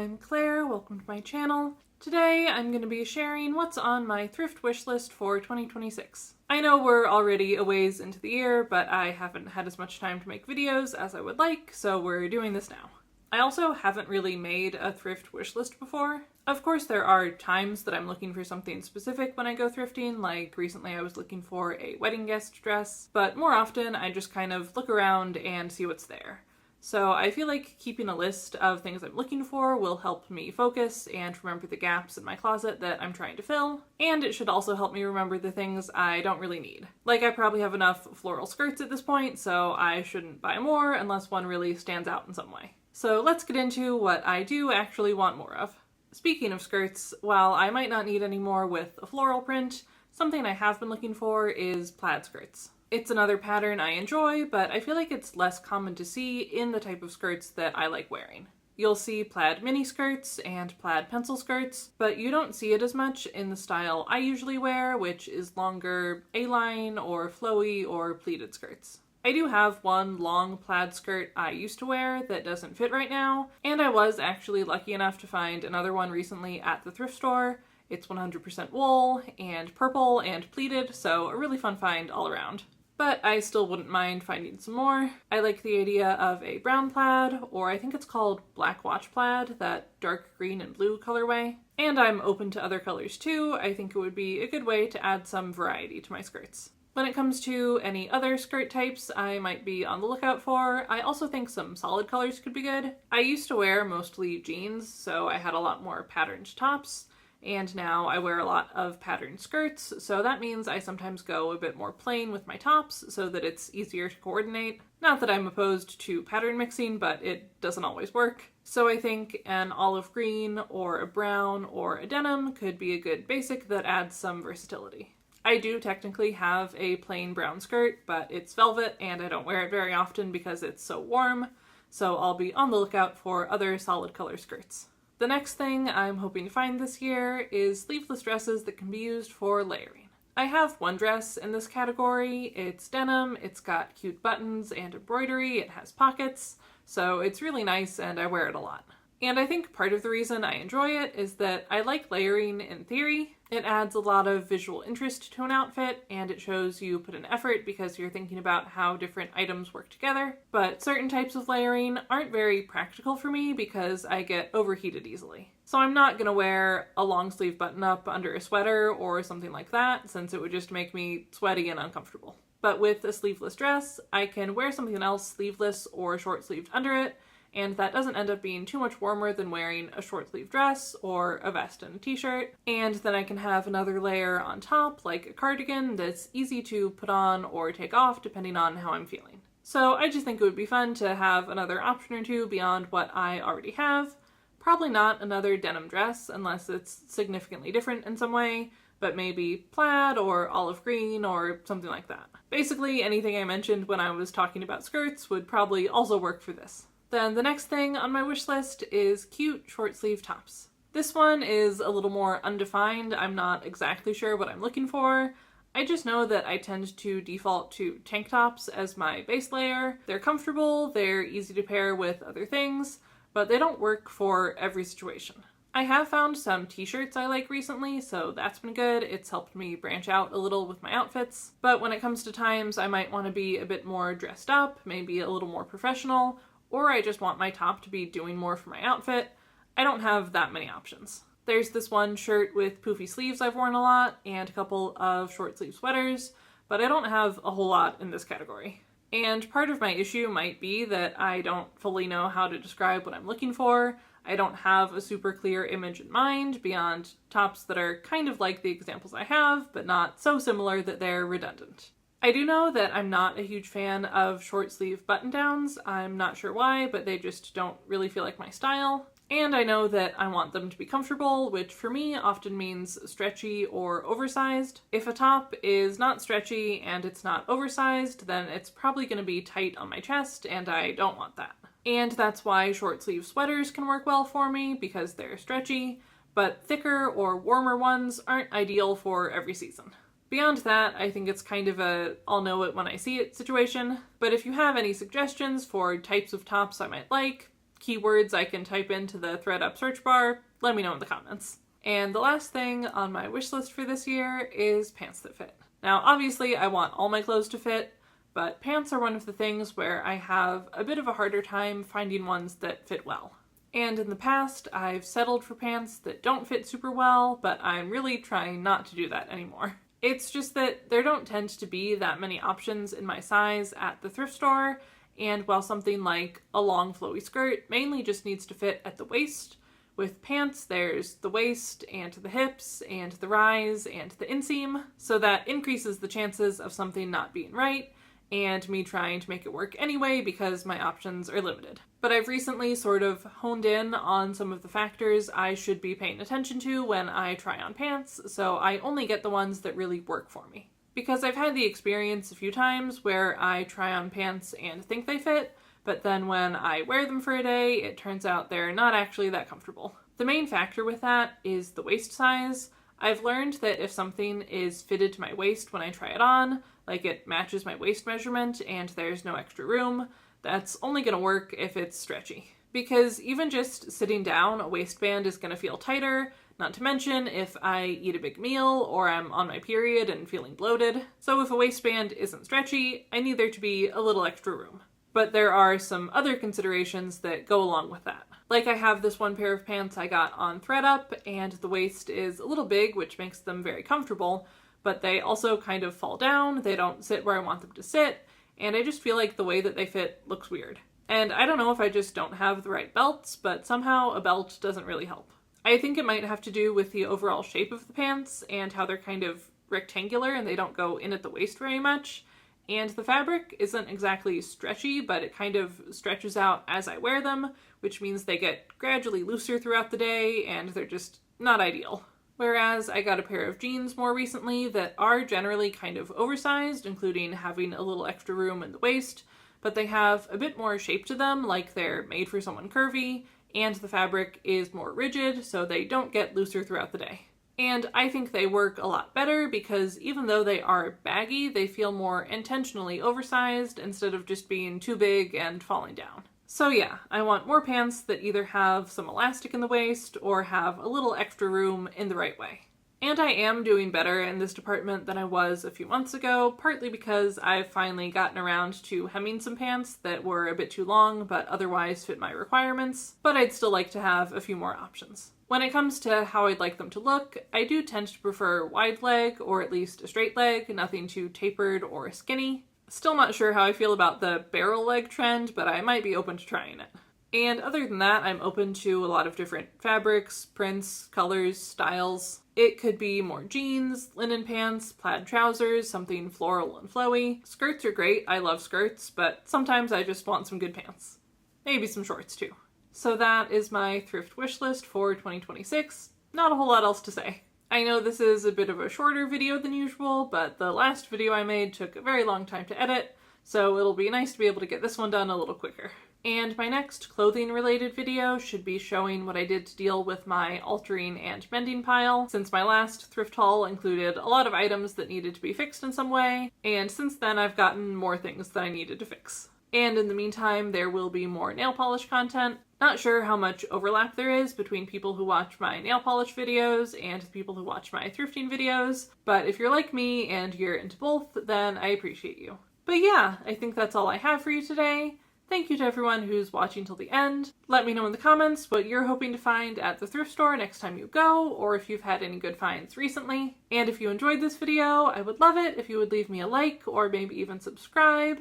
I'm Claire, welcome to my channel. Today I'm going to be sharing what's on my thrift wish list for 2026. I know we're already a ways into the year, but I haven't had as much time to make videos as I would like, so we're doing this now. I also haven't really made a thrift wish list before. Of course, there are times that I'm looking for something specific when I go thrifting, like recently I was looking for a wedding guest dress, but more often I just kind of look around and see what's there. So I feel like keeping a list of things I'm looking for will help me focus and remember the gaps in my closet that I'm trying to fill, and it should also help me remember the things I don't really need. Like, I probably have enough floral skirts at this point, so I shouldn't buy more unless one really stands out in some way. So let's get into what I do actually want more of. Speaking of skirts, while I might not need any more with a floral print, something I have been looking for is plaid skirts. It's another pattern I enjoy, but I feel like it's less common to see in the type of skirts that I like wearing. You'll see plaid mini skirts and plaid pencil skirts, but you don't see it as much in the style I usually wear, which is longer A-line or flowy or pleated skirts. I do have one long plaid skirt I used to wear that doesn't fit right now, and I was actually lucky enough to find another one recently at the thrift store. It's 100% wool and purple and pleated, so a really fun find all around. But I still wouldn't mind finding some more. I like the idea of a brown plaid, or I think it's called black watch plaid, that dark green and blue colorway. And I'm open to other colors too. I think it would be a good way to add some variety to my skirts. When it comes to any other skirt types I might be on the lookout for, I also think some solid colors could be good. I used to wear mostly jeans, so I had a lot more patterned tops. And now I wear a lot of patterned skirts, so that means I sometimes go a bit more plain with my tops so that it's easier to coordinate. Not that I'm opposed to pattern mixing, but it doesn't always work. So I think an olive green or a brown or a denim could be a good basic that adds some versatility. I do technically have a plain brown skirt, but it's velvet and I don't wear it very often because it's so warm, so I'll be on the lookout for other solid color skirts. The next thing I'm hoping to find this year is sleeveless dresses that can be used for layering. I have one dress in this category. It's denim, it's got cute buttons and embroidery, it has pockets, so it's really nice and I wear it a lot. And I think part of the reason I enjoy it is that I like layering in theory. It adds a lot of visual interest to an outfit, and it shows you put an effort because you're thinking about how different items work together. But certain types of layering aren't very practical for me because I get overheated easily. So I'm not going to wear a long sleeve button up under a sweater or something like that, since it would just make me sweaty and uncomfortable. But with a sleeveless dress, I can wear something else sleeveless or short sleeved under it, and that doesn't end up being too much warmer than wearing a short sleeve dress or a vest and a t-shirt. And then I can have another layer on top, like a cardigan, that's easy to put on or take off depending on how I'm feeling. So I just think it would be fun to have another option or two beyond what I already have. Probably not another denim dress unless it's significantly different in some way, but maybe plaid or olive green or something like that. Basically, anything I mentioned when I was talking about skirts would probably also work for this. Then the next thing on my wish list is cute short sleeve tops. This one is a little more undefined. I'm not exactly sure what I'm looking for. I just know that I tend to default to tank tops as my base layer. They're comfortable, they're easy to pair with other things, but they don't work for every situation. I have found some t-shirts I like recently, so that's been good. It's helped me branch out a little with my outfits. But when it comes to times I might want to be a bit more dressed up, maybe a little more professional, or I just want my top to be doing more for my outfit, I don't have that many options. There's this one shirt with poofy sleeves I've worn a lot, and a couple of short sleeve sweaters, but I don't have a whole lot in this category. And part of my issue might be that I don't fully know how to describe what I'm looking for. I don't have a super clear image in mind beyond tops that are kind of like the examples I have, but not so similar that they're redundant. I do know that I'm not a huge fan of short sleeve button downs. I'm not sure why, but they just don't really feel like my style. And I know that I want them to be comfortable, which for me often means stretchy or oversized. If a top is not stretchy and it's not oversized, then it's probably going to be tight on my chest, and I don't want that. And that's why short sleeve sweaters can work well for me, because they're stretchy, but thicker or warmer ones aren't ideal for every season. Beyond that, I think it's kind of a I'll know it when I see it situation, but if you have any suggestions for types of tops I might like, keywords I can type into the ThreadUp search bar, let me know in the comments. And the last thing on my wish list for this year is pants that fit. Now, obviously, I want all my clothes to fit, but pants are one of the things where I have a bit of a harder time finding ones that fit well. And in the past, I've settled for pants that don't fit super well, but I'm really trying not to do that anymore. It's just that there don't tend to be that many options in my size at the thrift store, and while something like a long flowy skirt mainly just needs to fit at the waist, with pants there's the waist and the hips and the rise and the inseam, so that increases the chances of something not being right and me trying to make it work anyway because my options are limited. But I've recently sort of honed in on some of the factors I should be paying attention to when I try on pants, so I only get the ones that really work for me. Because I've had the experience a few times where I try on pants and think they fit, but then when I wear them for a day, it turns out they're not actually that comfortable. The main factor with that is the waist size. I've learned that if something is fitted to my waist when I try it on, like it matches my waist measurement and there's no extra room, that's only going to work if it's stretchy. Because even just sitting down, a waistband is going to feel tighter, not to mention if I eat a big meal or I'm on my period and feeling bloated. So if a waistband isn't stretchy, I need there to be a little extra room. But there are some other considerations that go along with that. Like I have this one pair of pants I got on ThreadUp, and the waist is a little big, which makes them very comfortable, but they also kind of fall down, they don't sit where I want them to sit, and I just feel like the way that they fit looks weird. And I don't know if I just don't have the right belts, but somehow a belt doesn't really help. I think it might have to do with the overall shape of the pants and how they're kind of rectangular and they don't go in at the waist very much. And the fabric isn't exactly stretchy, but it kind of stretches out as I wear them, which means they get gradually looser throughout the day and they're just not ideal. Whereas I got a pair of jeans more recently that are generally kind of oversized, including having a little extra room in the waist, but they have a bit more shape to them, like they're made for someone curvy, and the fabric is more rigid, so they don't get looser throughout the day. And I think they work a lot better because even though they are baggy, they feel more intentionally oversized instead of just being too big and falling down. So yeah, I want more pants that either have some elastic in the waist or have a little extra room in the right way. And I am doing better in this department than I was a few months ago, partly because I've finally gotten around to hemming some pants that were a bit too long but otherwise fit my requirements, but I'd still like to have a few more options. When it comes to how I'd like them to look, I do tend to prefer wide leg or at least a straight leg, nothing too tapered or skinny. Still not sure how I feel about the barrel leg trend, but I might be open to trying it. And other than that, I'm open to a lot of different fabrics, prints, colors, styles. It could be more jeans, linen pants, plaid trousers, something floral and flowy. Skirts are great, I love skirts, but sometimes I just want some good pants. Maybe some shorts too. So that is my thrift wish list for 2026. Not a whole lot else to say. I know this is a bit of a shorter video than usual, but the last video I made took a very long time to edit, so it'll be nice to be able to get this one done a little quicker. And my next clothing-related video should be showing what I did to deal with my altering and mending pile, since my last thrift haul included a lot of items that needed to be fixed in some way, and since then I've gotten more things that I needed to fix. And in the meantime, there will be more nail polish content. Not sure how much overlap there is between people who watch my nail polish videos and the people who watch my thrifting videos, but if you're like me and you're into both, then I appreciate you. But yeah, I think that's all I have for you today. Thank you to everyone who's watching till the end. Let me know in the comments what you're hoping to find at the thrift store next time you go, or if you've had any good finds recently. And if you enjoyed this video, I would love it if you would leave me a like or maybe even subscribe.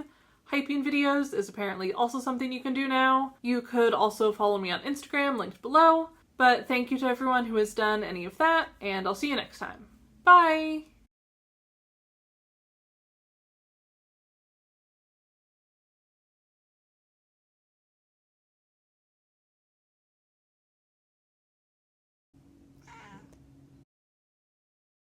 Hyping videos is apparently also something you can do now. You could also follow me on Instagram, linked below. But thank you to everyone who has done any of that, and I'll see you next time. Bye!